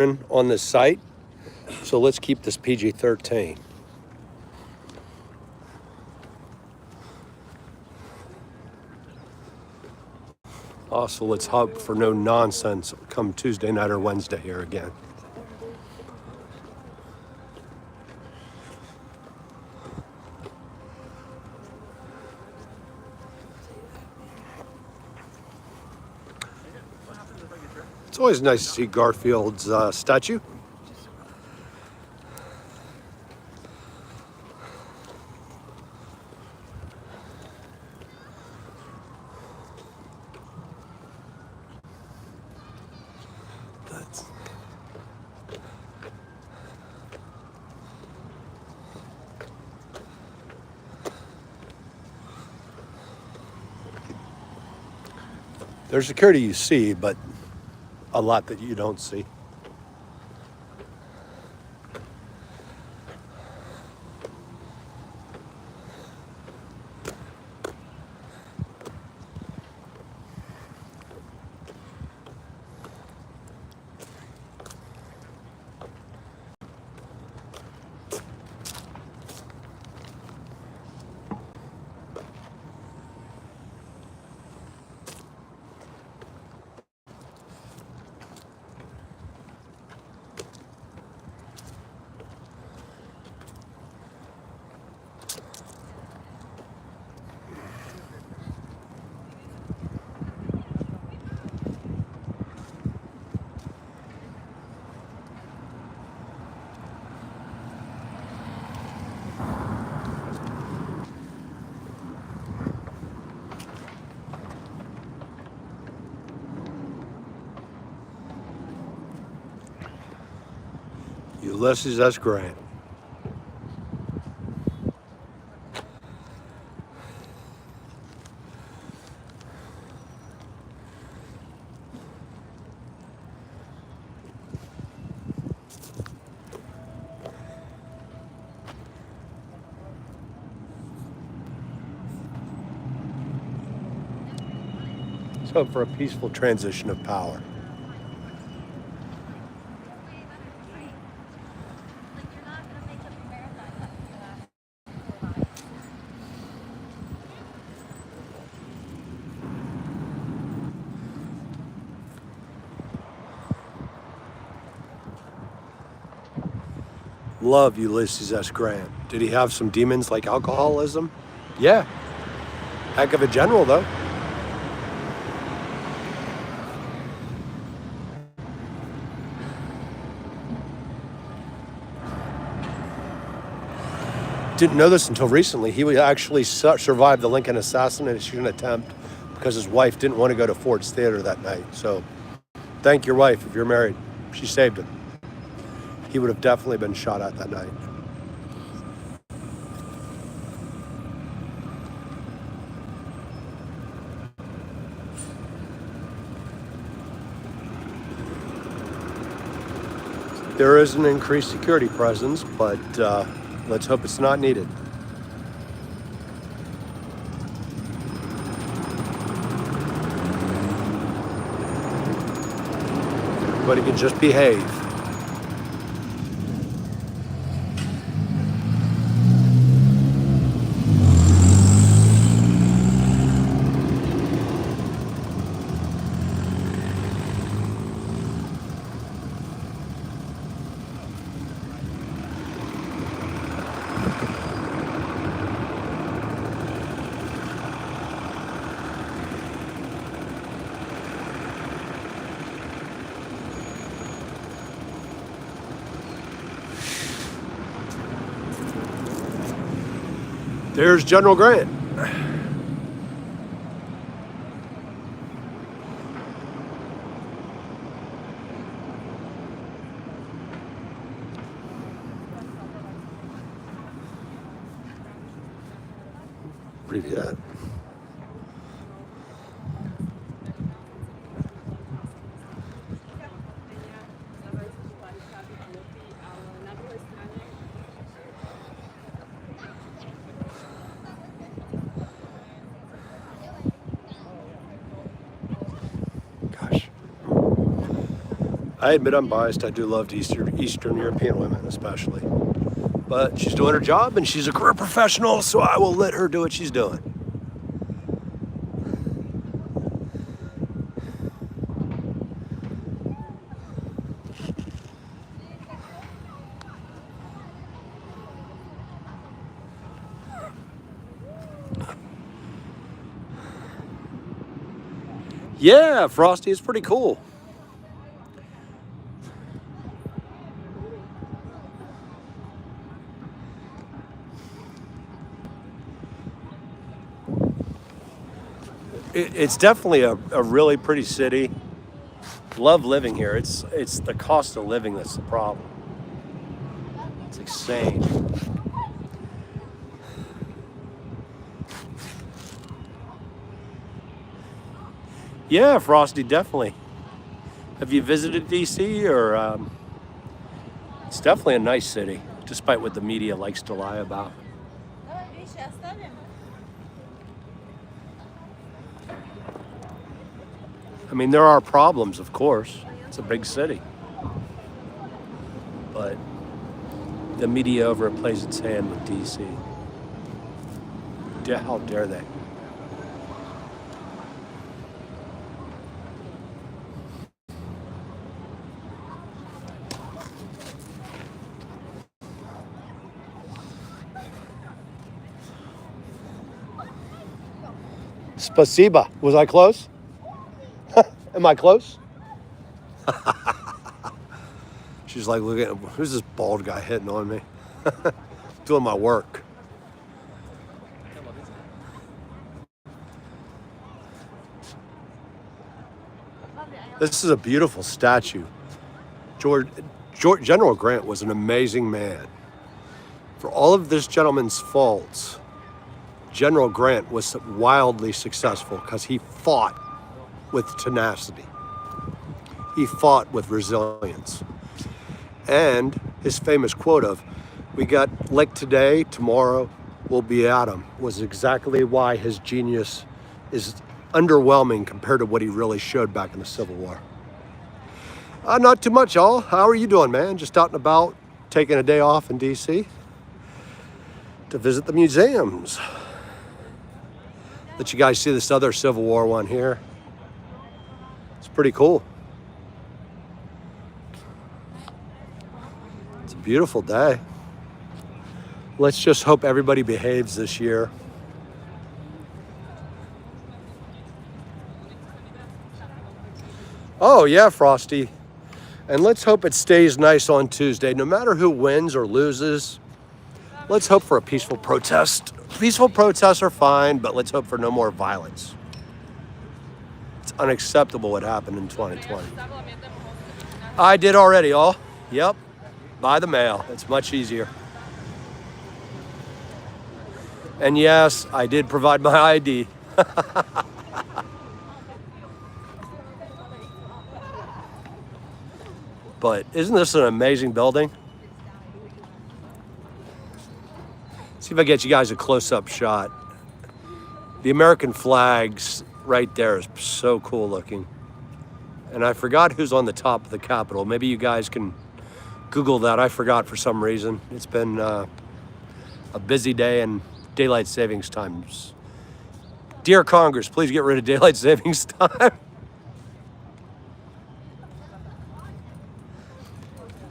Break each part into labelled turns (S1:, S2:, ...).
S1: on this site, so let's keep this PG-13. Also, let's hope for no nonsense come Tuesday night or Wednesday here again. It's always nice to see Garfield's statue. There's security you see, but a lot that you don't see. Ulysses S. Grant. Let's hope for a peaceful transition of power. Love Ulysses S. Grant. Did he have some demons like alcoholism? Yeah. Heck of a general, though. Didn't know this until recently. He actually survived the Lincoln assassination attempt because his wife didn't want to go to Ford's Theater that night. So thank your wife if you're married. She saved him. He would have definitely been shot at that night. There is an increased security presence, but let's hope it's not needed. Everybody can just behave. There's General Grant. Привет. I admit I'm biased. I do love Eastern European women, especially. But she's doing her job and she's a career professional, so I will let her do what she's doing. Yeah, Frosty, it's pretty cool. It's definitely a really pretty city. Love living here. It's the cost of living that's the problem. It's insane. Yeah, Frosty, definitely. Have you visited DC or? It's definitely a nice city, despite what the media likes to lie about. I mean, there are problems, of course. It's a big city. But the media overplays its hand with DC. How dare they? Spasiba. Was I close? Am I close? She's like, look at who's this bald guy hitting on me? Doing my work. This is a beautiful statue. General Grant was an amazing man. For all of this gentleman's faults, General Grant was wildly successful because he fought with tenacity. He fought with resilience. And his famous quote of, "We got licked today, tomorrow we'll be at 'em," was exactly why his genius is underwhelming compared to what he really showed back in the Civil War. Not too much, y'all. How are you doing, man? Just out and about, taking a day off in DC to visit the museums. Let you guys see this other Civil War one here. It's pretty cool. It's a beautiful day. Let's just hope everybody behaves this year. Oh yeah, Frosty. And let's hope it stays nice on Tuesday. No matter who wins or loses, let's hope for a peaceful protest. Peaceful protests are fine, but let's hope for no more violence. It's unacceptable what happened in 2020. I did already, all. Yep, by the mail. It's much easier. And yes, I did provide my ID. But isn't this an amazing building? See if I get you guys a close-up shot. The American flags right there is so cool looking. And I forgot who's on the top of the Capitol. Maybe you guys can Google that. I forgot for some reason. It's been a busy day and daylight savings times. Dear Congress, please get rid of daylight savings time.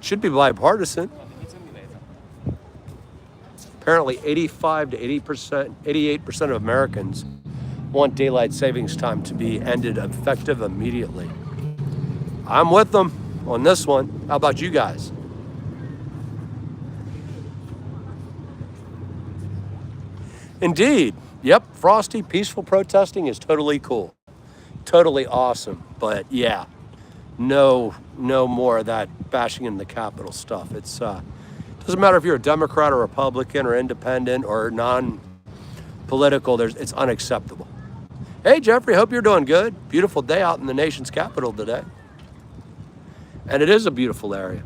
S1: Should be bipartisan. Apparently 85 to 88% of Americans want daylight savings time to be ended effective immediately. I'm with them on this one. How about you guys? Indeed. Yep, Frosty, peaceful protesting is totally cool. Totally awesome. But yeah, no more of that bashing in the Capitol stuff. It's doesn't matter if you're a Democrat or Republican or independent or non-political, it's unacceptable. Hey, Jeffrey, hope you're doing good. Beautiful day out in the nation's capital today. And it is a beautiful area.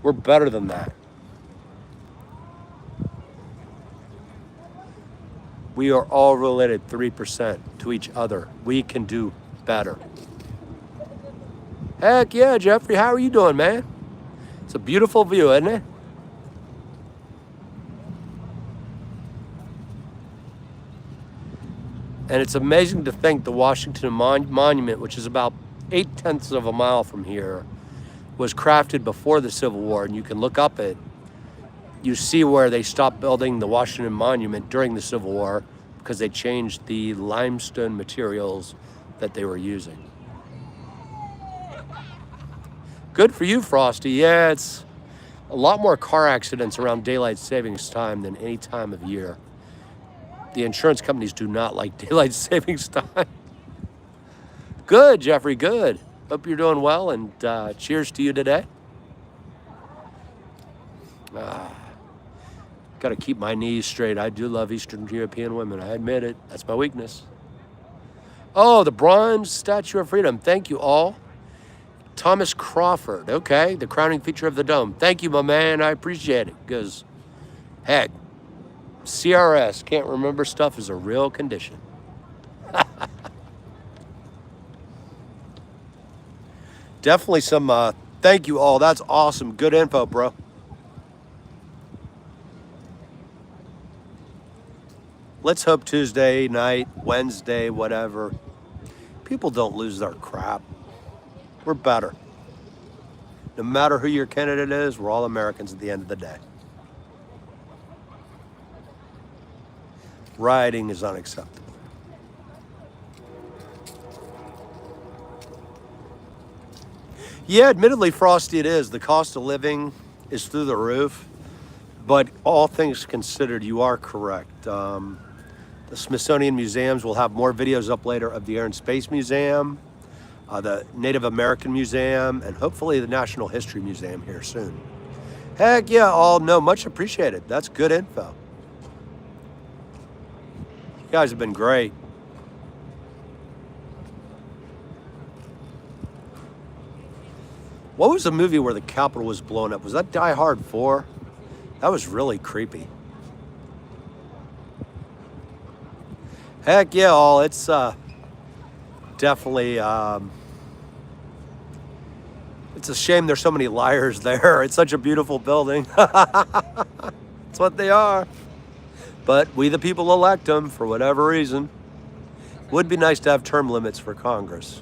S1: We're better than that. We are all related 3% to each other. We can do better. Heck yeah, Jeffrey. How are you doing, man? It's a beautiful view, isn't it? And it's amazing to think the Washington Monument, which is about 8/10 of a mile from here, was crafted before the Civil War. And you can look up it. You see where they stopped building the Washington Monument during the Civil War because they changed the limestone materials that they were using. Good for you, Frosty. Yeah, it's a lot more car accidents around daylight savings time than any time of year. The insurance companies do not like daylight savings time. Good, Jeffrey, good. Hope you're doing well, and cheers to you today. Got to keep my knees straight. I do love Eastern European women. I admit it. That's my weakness. Oh, the bronze Statue of Freedom. Thank you all. Thomas Crawford. Okay, the crowning feature of the dome. Thank you, my man. I appreciate it because, heck, CRS, can't remember stuff, is a real condition. Definitely some, thank you all. That's awesome. Good info, bro. Let's hope Tuesday night, Wednesday, whatever, people don't lose their crap. We're better. No matter who your candidate is, we're all Americans at the end of the day. Rioting is unacceptable. Yeah, admittedly, Frosty, it is. The cost of living is through the roof. But all things considered, you are correct. The Smithsonian Museums will have more videos up later of the Air and Space Museum, the Native American Museum, and hopefully the National History Museum here soon. Heck yeah, all no, much appreciated. That's good info. You guys have been great. What was the movie where the Capitol was blown up? Was that Die Hard 4? That was really creepy. Heck yeah, all. It's definitely, it's a shame there's so many liars there. It's such a beautiful building. That's what they are. But we the people elect them for whatever reason. Would be nice to have term limits for Congress.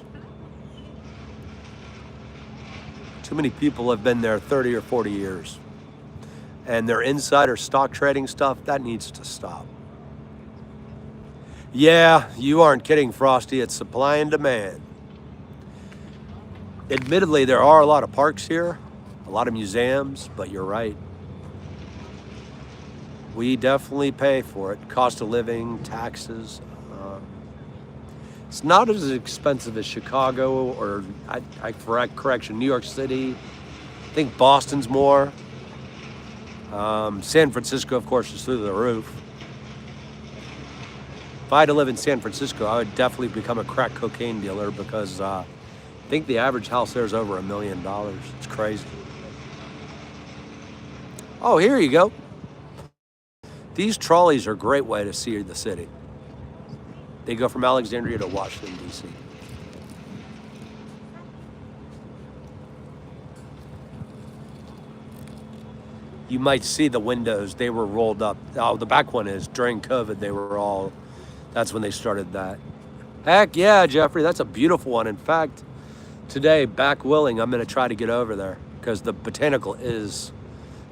S1: Too many people have been there 30 or 40 years. And their insider stock trading stuff, that needs to stop. Yeah, you aren't kidding, Frosty. It's supply and demand. Admittedly, there are a lot of parks here, a lot of museums, but you're right. We definitely pay for it. Cost of living, taxes. It's not as expensive as Chicago or, correction, New York City. I think Boston's more. San Francisco, of course, is through the roof. If I had to live in San Francisco, I would definitely become a crack cocaine dealer because I think the average house there is over $1 million. It's crazy. Oh, here you go. These trolleys are a great way to see the city. They go from Alexandria to Washington, D.C. You might see the windows, they were rolled up. Oh, the back one is. During COVID, they were all, that's when they started that. Heck yeah, Jeffrey, that's a beautiful one. In fact, today, back willing, I'm gonna try to get over there because the Botanical is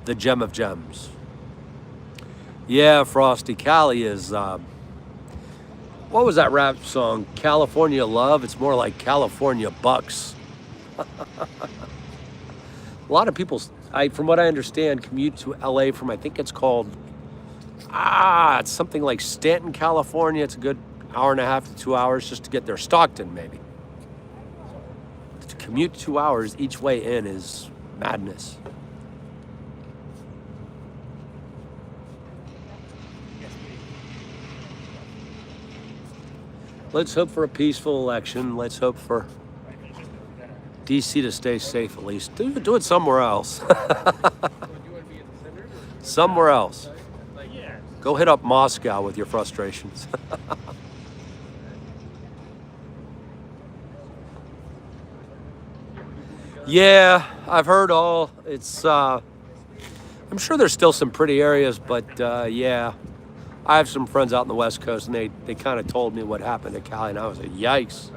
S1: the gem of gems. Yeah, Frosty, Cali is, what was that rap song? California Love? It's more like California Bucks. A lot of people, from what I understand, commute to LA from, I think it's called, it's something like Stanton, California. It's a good hour and a half to 2 hours just to get there. Stockton, maybe. To commute 2 hours each way in is madness. Let's hope for a peaceful election. Let's hope for DC to stay safe at least. Do it somewhere else. Somewhere else. Go hit up Moscow with your frustrations. Yeah, I've heard all. It's. I'm sure there's still some pretty areas, but yeah, I have some friends out in the West Coast, and they kind of told me what happened to Cali, and I was like, yikes.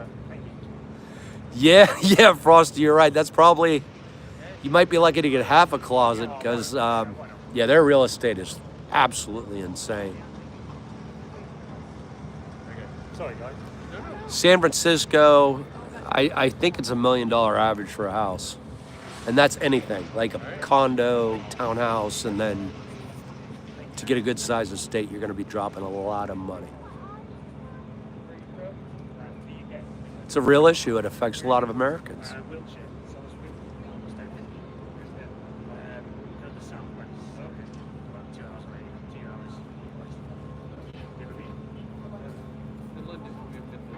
S1: Yeah, yeah, Frosty, you're right. That's probably you might be lucky to get half a closet because yeah, their real estate is absolutely insane.
S2: Sorry, guys.
S1: San Francisco, I think it's $1 million average for a house. And that's anything, like a condo, townhouse, and then to get a good size estate, you're gonna be dropping a lot of money. It's a real issue. It affects a lot of Americans.
S2: Wiltshire, Salisbury, almost everything. Go to the southwest. About 2 hours away, 2 hours west. You ever been?
S3: In London, we have been to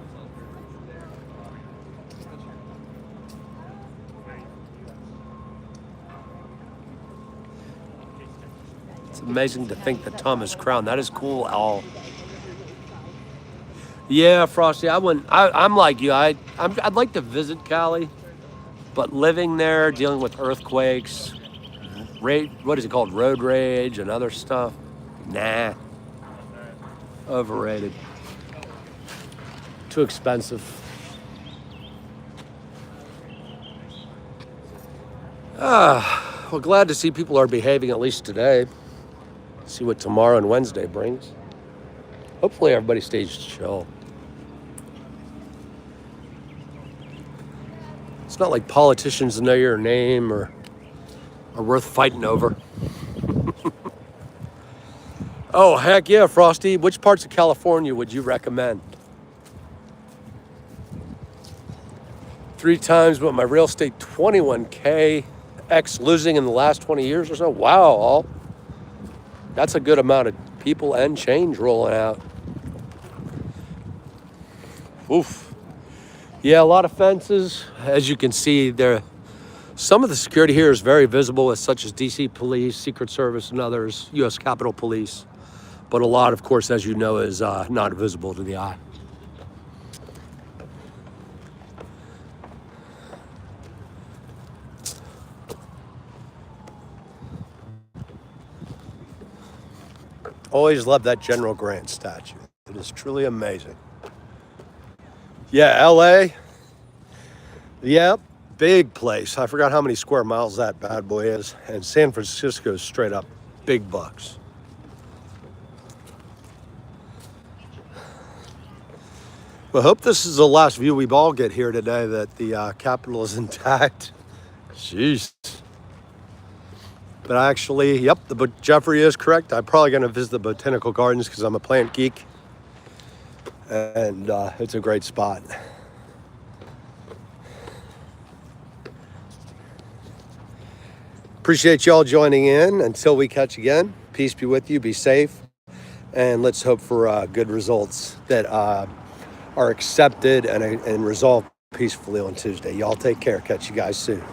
S3: Salisbury.
S2: Where are you from?
S1: It's amazing to think that Thomas Crown. That is cool, Al. Yeah, Frosty, I wouldn't. I'm like you. I'd like to visit Cali, but living there, dealing with earthquakes, what is it called, road rage, and other stuff. Nah, overrated. Too expensive. Well, glad to see people are behaving at least today. See what tomorrow and Wednesday brings. Hopefully everybody stays chill. It's not like politicians know your name or are worth fighting over. Oh, heck yeah, Frosty. Which parts of California would you recommend? 3 times what my real estate, 21K, X losing in the last 20 years or so. Wow, all. That's a good amount of people and change rolling out. Oof. Yeah, a lot of fences. As you can see, some of the security here is very visible, such as DC Police, Secret Service, and others, U.S. Capitol Police. But a lot, of course, as you know, is not visible to the eye. Always love that General Grant statue. It is truly amazing. Yeah, LA. Yeah, big place. I forgot how many square miles that bad boy is. And San Francisco is straight up big bucks. Well, I hope this is the last view we all get here today, that the Capitol is intact. Jeez. But actually, yep, Jeffrey is correct. I'm probably going to visit the Botanical Gardens because I'm a plant geek. And it's a great spot. Appreciate y'all joining in. Until we catch again, peace be with you. Be safe. And let's hope for good results that are accepted and resolved peacefully on Tuesday. Y'all take care. Catch you guys soon.